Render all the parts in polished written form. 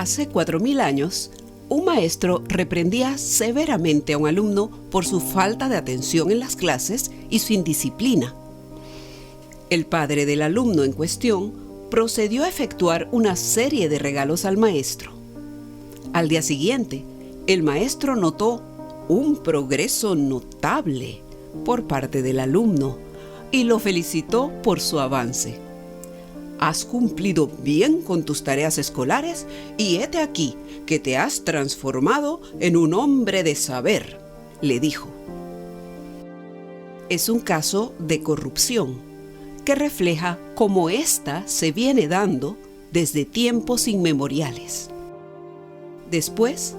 Hace 4000 años, un maestro reprendía severamente a un alumno por su falta de atención en las clases y su indisciplina. El padre del alumno en cuestión procedió a efectuar una serie de regalos al maestro. Al día siguiente, el maestro notó un progreso notable por parte del alumno y lo felicitó por su avance. Has cumplido bien con tus tareas escolares y hete aquí que te has transformado en un hombre de saber, le dijo. Es un caso de corrupción que refleja cómo ésta se viene dando desde tiempos inmemoriales. Después,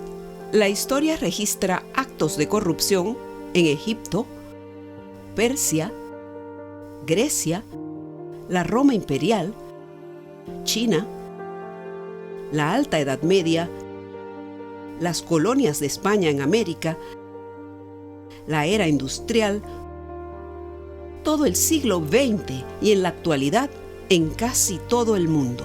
la historia registra actos de corrupción en Egipto, Persia, Grecia, la Roma imperial, China, la Alta Edad Media, las colonias de España en América, la era industrial, todo el siglo XX y en la actualidad en casi todo el mundo.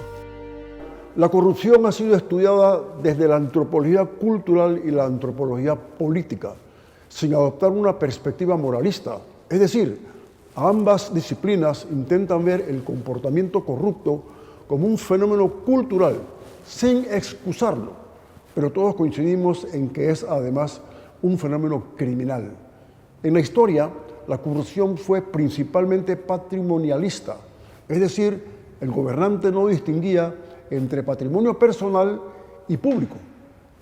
La corrupción ha sido estudiada desde la antropología cultural y la antropología política, sin adoptar una perspectiva moralista. Es decir, ambas disciplinas intentan ver el comportamiento corrupto como un fenómeno cultural, sin excusarlo, pero todos coincidimos en que es además un fenómeno criminal. En la historia, la corrupción fue principalmente patrimonialista, es decir, el gobernante no distinguía entre patrimonio personal y público,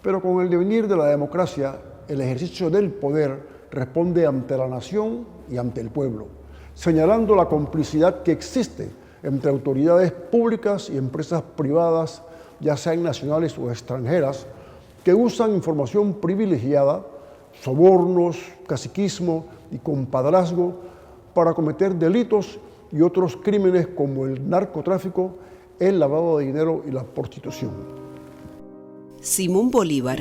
pero con el devenir de la democracia, el ejercicio del poder responde ante la nación y ante el pueblo, señalando la complicidad que existe entre autoridades públicas y empresas privadas, ya sean nacionales o extranjeras, que usan información privilegiada, sobornos, caciquismo y compadrazgo para cometer delitos y otros crímenes como el narcotráfico, el lavado de dinero y la prostitución. Simón Bolívar,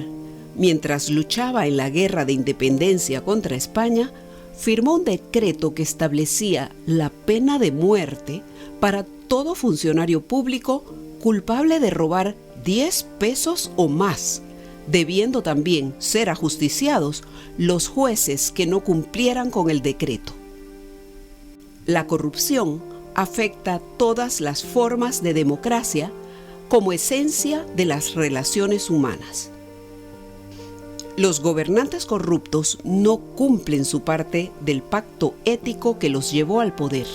mientras luchaba en la Guerra de Independencia contra España, firmó un decreto que establecía la pena de muerte para todo funcionario público culpable de robar 10 pesos o más, debiendo también ser ajusticiados los jueces que no cumplieran con el decreto. La corrupción afecta todas las formas de democracia como esencia de las relaciones humanas. Los gobernantes corruptos no cumplen su parte del pacto ético que los llevó al poder,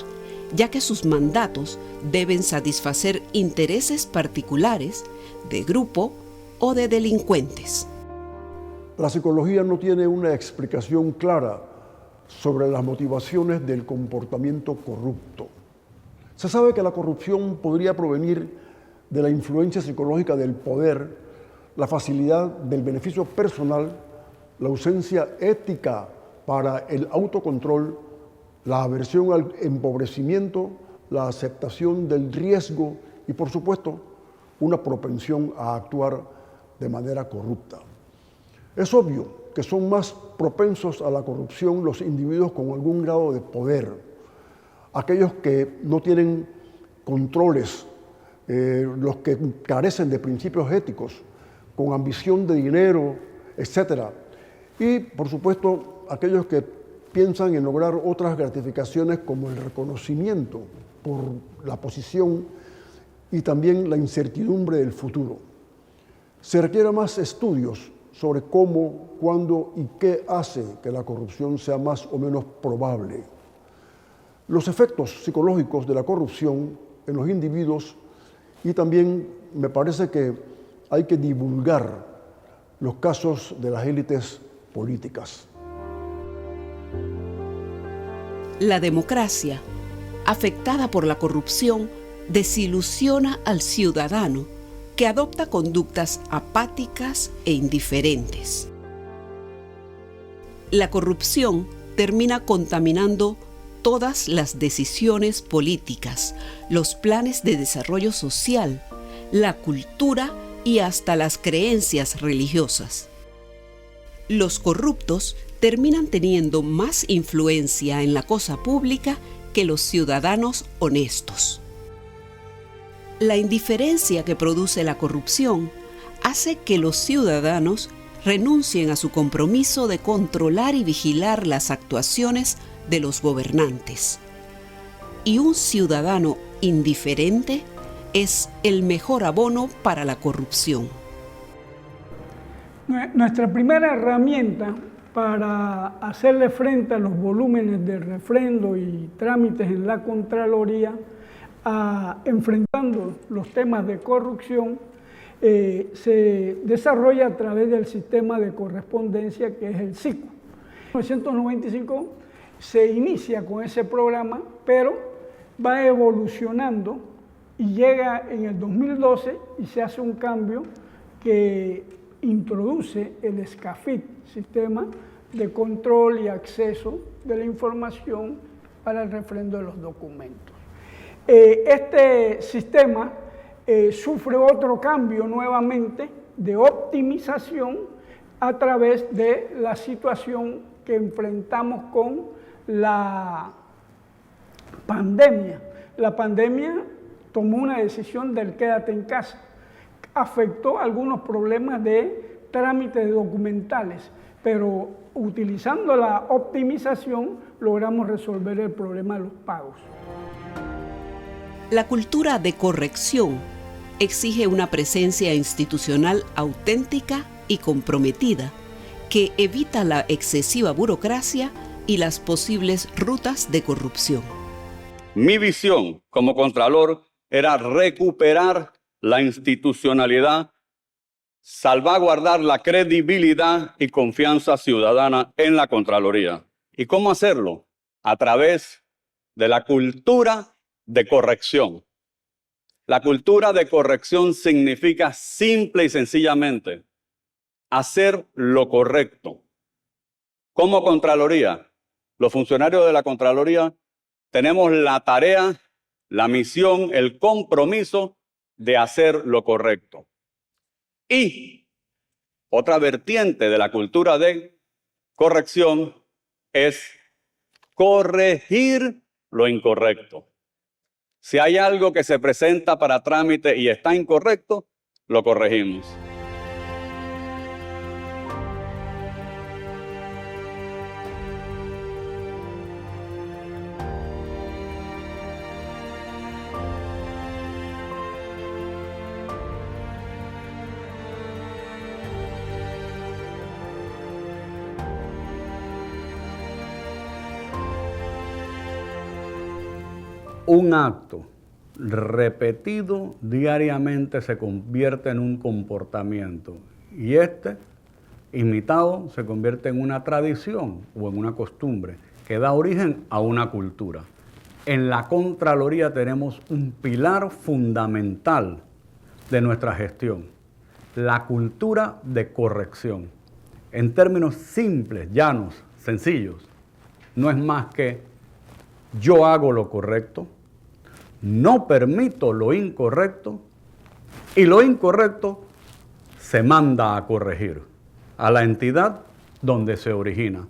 ya que sus mandatos deben satisfacer intereses particulares de grupo o de delincuentes. La psicología no tiene una explicación clara sobre las motivaciones del comportamiento corrupto. Se sabe que la corrupción podría provenir de la influencia psicológica del poder, la facilidad del beneficio personal, la ausencia ética para el autocontrol, la aversión al empobrecimiento, la aceptación del riesgo y, por supuesto, una propensión a actuar de manera corrupta. Es obvio que son más propensos a la corrupción los individuos con algún grado de poder, aquellos que no tienen controles, los que carecen de principios éticos, con ambición de dinero, etc. Y, por supuesto, aquellos que piensan en lograr otras gratificaciones como el reconocimiento por la posición y también la incertidumbre del futuro. Se requieren más estudios sobre cómo, cuándo y qué hace que la corrupción sea más o menos probable. Los efectos psicológicos de la corrupción en los individuos y también me parece que hay que divulgar los casos de las élites políticas. La democracia, afectada por la corrupción, desilusiona al ciudadano que adopta conductas apáticas e indiferentes. La corrupción termina contaminando todas las decisiones políticas, los planes de desarrollo social, la cultura y hasta las creencias religiosas. Los corruptos terminan teniendo más influencia en la cosa pública que los ciudadanos honestos. La indiferencia que produce la corrupción hace que los ciudadanos renuncien a su compromiso de controlar y vigilar las actuaciones de los gobernantes. Y un ciudadano indiferente es el mejor abono para la corrupción. Nuestra primera herramienta para hacerle frente a los volúmenes de refrendo y trámites en la Contraloría, enfrentando los temas de corrupción, se desarrolla a través del sistema de correspondencia que es el SICO. En 1995 se inicia con ese programa, pero va evolucionando y llega en el 2012 y se hace un cambio que introduce el SCAFIT, Sistema de Control y Acceso de la Información para el refrendo de los documentos. Este sistema sufre otro cambio nuevamente de optimización a través de la situación que enfrentamos con la pandemia. La pandemia tomó una decisión del quédate en casa. Afectó algunos problemas de trámites documentales, pero utilizando la optimización logramos resolver el problema de los pagos. La cultura de corrección exige una presencia institucional auténtica y comprometida que evita la excesiva burocracia y las posibles rutas de corrupción. Mi visión como Contralor era recuperar la institucionalidad, salvaguardar la credibilidad y confianza ciudadana en la Contraloría. ¿Y cómo hacerlo? A través de la cultura de corrección. La cultura de corrección significa simple y sencillamente hacer lo correcto. Como Contraloría, los funcionarios de la Contraloría tenemos la tarea, la misión, el compromiso de hacer lo correcto. Y otra vertiente de la cultura de corrección es corregir lo incorrecto. Si hay algo que se presenta para trámite y está incorrecto, lo corregimos. Un acto repetido diariamente se convierte en un comportamiento y imitado, se convierte en una tradición o en una costumbre que da origen a una cultura. En la Contraloría tenemos un pilar fundamental de nuestra gestión, la cultura de corrección. En términos simples, llanos, sencillos, no es más que yo hago lo correcto, no permito lo incorrecto y lo incorrecto se manda a corregir a la entidad donde se origina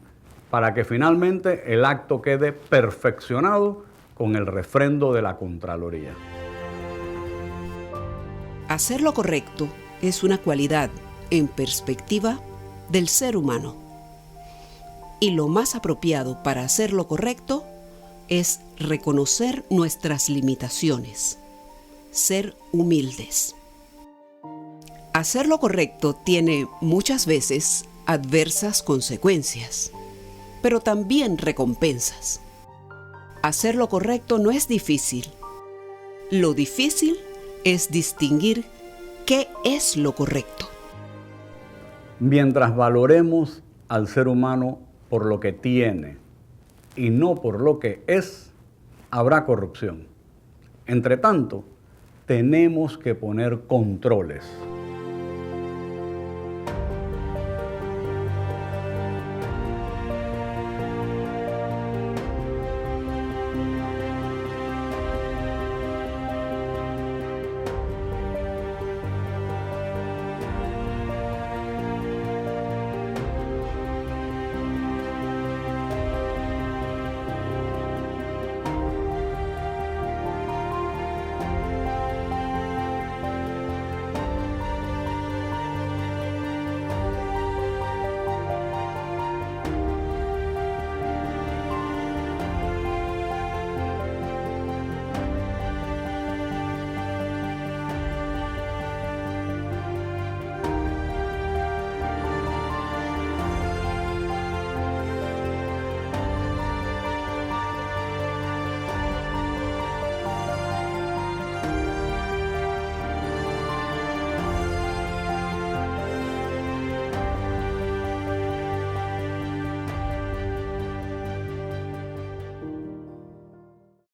para que finalmente el acto quede perfeccionado con el refrendo de la Contraloría. Hacer lo correcto es una cualidad, en perspectiva, del ser humano. Y lo más apropiado para hacer lo correcto es reconocer nuestras limitaciones, ser humildes. Hacer lo correcto tiene muchas veces adversas consecuencias, pero también recompensas. Hacer lo correcto no es difícil. Lo difícil es distinguir qué es lo correcto. Mientras valoremos al ser humano por lo que tiene y no por lo que es, habrá corrupción. Entre tanto, tenemos que poner controles.